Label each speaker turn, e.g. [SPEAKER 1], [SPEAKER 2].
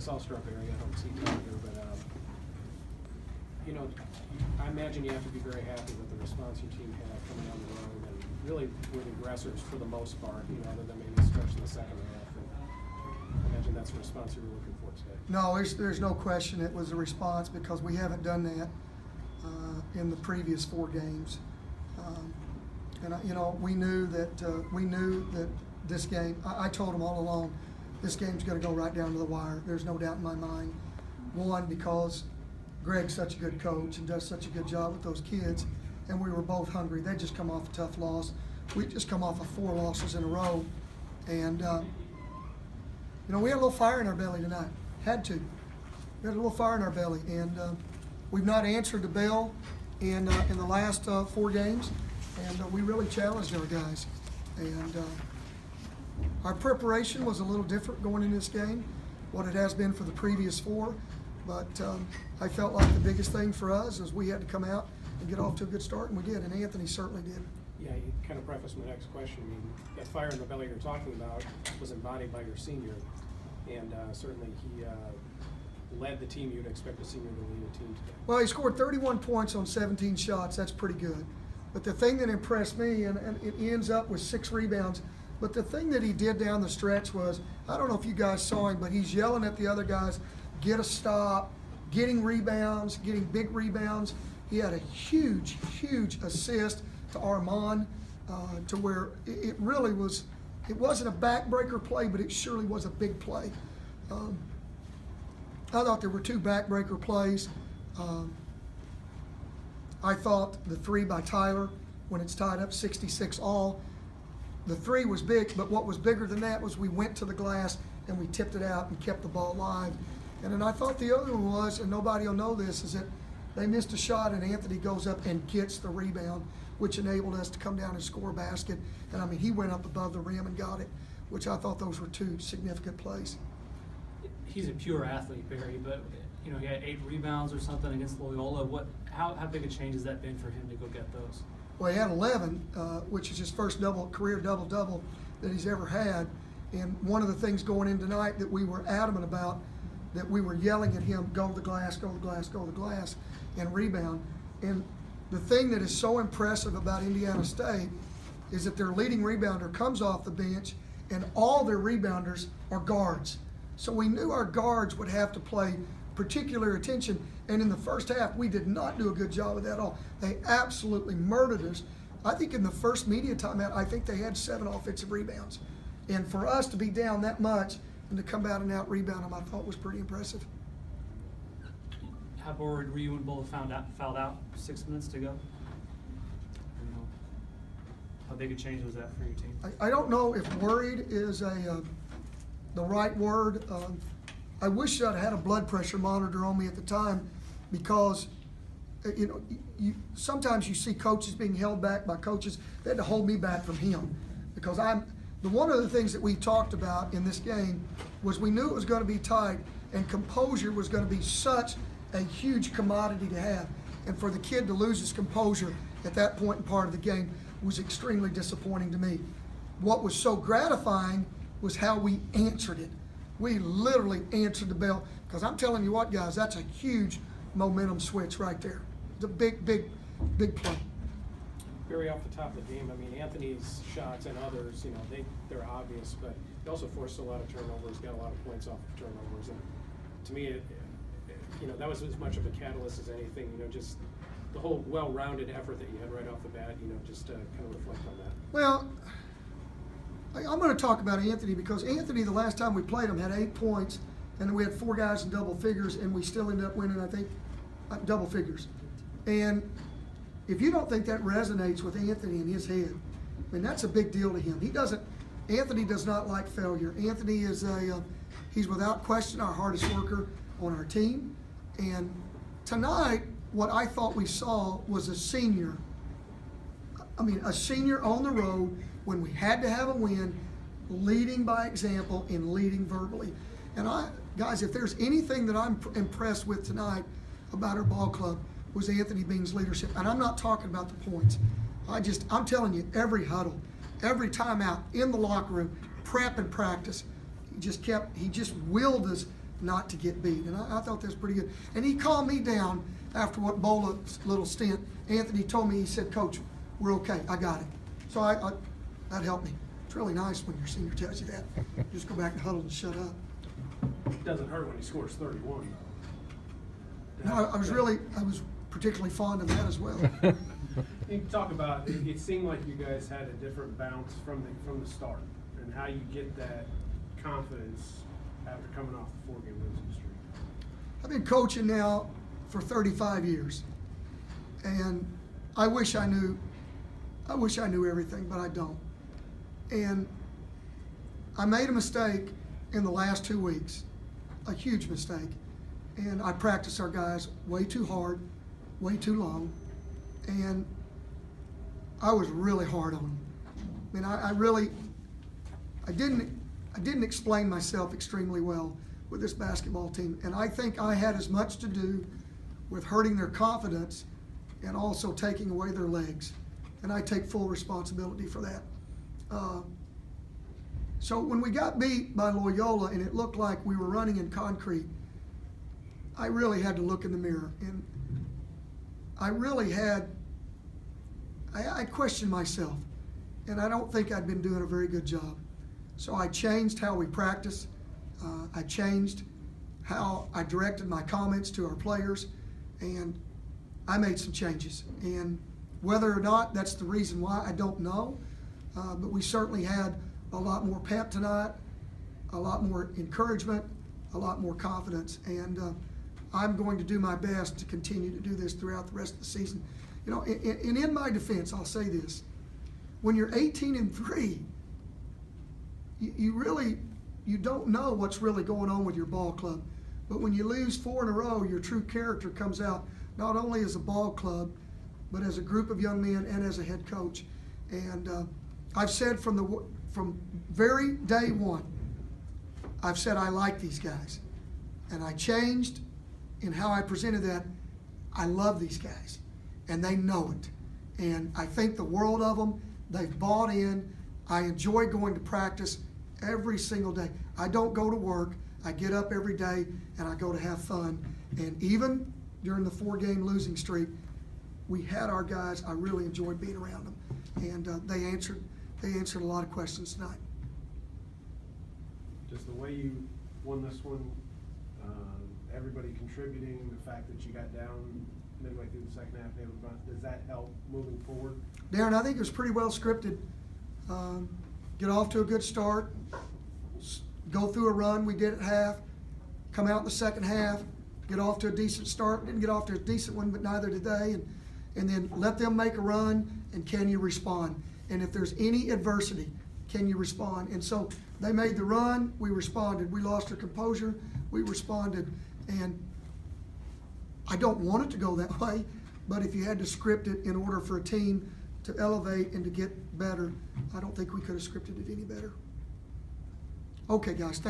[SPEAKER 1] Southstrap area. I don't see Todd here, but you know, I imagine you have to be very happy with the response your team had coming on the road, and really were the aggressors for the most part, you know, other than maybe a stretch in the second half. And I imagine that's the response you were looking for today.
[SPEAKER 2] No, there's no question it was a response, because we haven't done that in the previous 4 games. You know, we knew that this game, I told them all along, this game's going to go right down to the wire. There's no doubt in my mind. One, because Greg's such a good coach and does such a good job with those kids, and we were both hungry. They just come off a tough loss. We just come off of 4 losses in a row, and you know, we had a little fire in our belly tonight. Had to. We had a little fire in our belly, and we've not answered the bell in the last 4 games, and we really challenged our guys. And our preparation was a little different going into this game, what it has been for the previous 4. But I felt like the biggest thing for us is we had to come out and get off to a good start, and we did, and Anthony certainly did.
[SPEAKER 1] Yeah, you kind of prefaced my next question. I mean, that fire in the belly you're talking about was embodied by your senior, and certainly he led the team. You'd expect a senior to lead a team today.
[SPEAKER 2] Well, he scored 31 points on 17 shots. That's pretty good. But the thing that impressed me, and it ends up with 6 rebounds, but the thing that he did down the stretch was, I don't know if you guys saw him, but he's yelling at the other guys, get a stop, getting rebounds, getting big rebounds. He had a huge, huge assist to Armand, to where it really was, it wasn't a backbreaker play, but it surely was a big play. I thought there were 2 backbreaker plays. I thought the 3 by Tyler, when it's tied up 66 all, the 3 was big, but what was bigger than that was we went to the glass and we tipped it out and kept the ball alive. And then I thought the other one was, and nobody will know this, is that they missed a shot and Anthony goes up and gets the rebound, which enabled us to come down and score a basket. And I mean, he went up above the rim and got it, which I thought those were 2 significant plays.
[SPEAKER 3] He's a pure athlete, Barry, but you know, he had 8 rebounds or something against Loyola. How big a change has that been for him to go get those?
[SPEAKER 2] Well, he had 11, which is his first career double-double that he's ever had. And one of the things going in tonight that we were adamant about, that we were yelling at him, go to the glass, go to the glass, go to the glass, and rebound. And the thing that is so impressive about Indiana State is that their leading rebounder comes off the bench, and all their rebounders are guards. So we knew our guards would have to play particular attention, and in the first half, we did not do a good job of that at all. They absolutely murdered us. I think in the first media timeout, I think they had 7 offensive rebounds. And for us to be down that much and to come out and out-rebound them, I thought was pretty impressive.
[SPEAKER 3] How worried were you when Bull fouled out 6 minutes to go? You know, how big a change was that for your team?
[SPEAKER 2] I don't know if worried is the right word. I wish I'd had a blood pressure monitor on me at the time, because you know, sometimes you see coaches being held back by coaches. They had to hold me back from him, because one of the things that we talked about in this game was we knew it was going to be tight, and composure was going to be such a huge commodity to have. And for the kid to lose his composure at that point in part of the game was extremely disappointing to me. What was so gratifying was how we answered it. We literally answered the bell, because I'm telling you what, guys, that's a huge momentum switch right there. It's a big, big, big play.
[SPEAKER 1] Very off the top of the game, I mean, Anthony's shots and others, you know, they're obvious, but he also forced a lot of turnovers, got a lot of points off of turnovers. And to me, you know, that was as much of a catalyst as anything, you know, just the whole well-rounded effort that you had right off the bat, you know, just to kind of reflect on that.
[SPEAKER 2] Well, I'm going to talk about Anthony, because Anthony, the last time we played him, had 8 points, and we had 4 guys in double figures, and we still ended up winning, I think, double figures. And if you don't think that resonates with Anthony in his head, I mean, that's a big deal to him. Anthony does not like failure. Anthony is he's without question our hardest worker on our team. And tonight, what I thought we saw was a senior on the road when we had to have a win, leading by example and leading verbally. And guys, if there's anything that I'm impressed with tonight about our ball club, was Anthony Bean's leadership. And I'm not talking about the points. I'm telling you, every huddle, every timeout, in the locker room, prep and practice, he just willed us not to get beat. And I thought that was pretty good. And he calmed me down after what Bola's little stint. Anthony told me, he said, "Coach, we're okay. I got it." So that helped me. It's really nice when your senior tells you that. Just go back and huddle and shut up.
[SPEAKER 1] It doesn't hurt when he scores 31, though.
[SPEAKER 2] No, I was particularly fond of that as well.
[SPEAKER 1] You talk about, it seemed like you guys had a different bounce from the start, and how you get that confidence after coming off the 4-game losing streak.
[SPEAKER 2] I've been coaching now for 35 years, and I wish I knew everything, but I don't. And I made a mistake in the last 2 weeks, a huge mistake, and I practiced our guys way too hard, way too long, and I was really hard on them. I mean, I didn't explain myself extremely well with this basketball team, and I think I had as much to do with hurting their confidence and also taking away their legs, and I take full responsibility for that. So when we got beat by Loyola and it looked like we were running in concrete, I really had to look in the mirror, and I questioned myself, and I don't think I'd been doing a very good job. So I changed how we practice. I changed how I directed my comments to our players, and I made some changes. And whether or not that's the reason why, I don't know. But we certainly had a lot more pep tonight, a lot more encouragement, a lot more confidence. And I'm going to do my best to continue to do this throughout the rest of the season. You know, and in my defense, I'll say this. When you're 18-3, you don't know what's really going on with your ball club. But when you lose 4 in a row, your true character comes out, not only as a ball club, but as a group of young men and as a head coach. And I've said from very day one, I've said I like these guys. And I changed in how I presented that. I love these guys, and they know it. And I think the world of them. They've bought in. I enjoy going to practice every single day. I don't go to work. I get up every day and I go to have fun. And even during the 4-game losing streak, we had our guys. I really enjoyed being around them, and they answered a lot of questions tonight.
[SPEAKER 1] Just the way you won this one, everybody contributing, the fact that you got down midway through the second half, does that help moving forward?
[SPEAKER 2] Darren, I think it was pretty well scripted. Get off to a good start, go through a run. We did at half, come out in the second half, get off to a decent start. Didn't get off to a decent one, but neither did they. And then let them make a run, and can you respond? And if there's any adversity, can you respond? And so they made the run, we responded. We lost our composure, we responded. And I don't want it to go that way, but if you had to script it in order for a team to elevate and to get better, I don't think we could have scripted it any better. Okay, guys.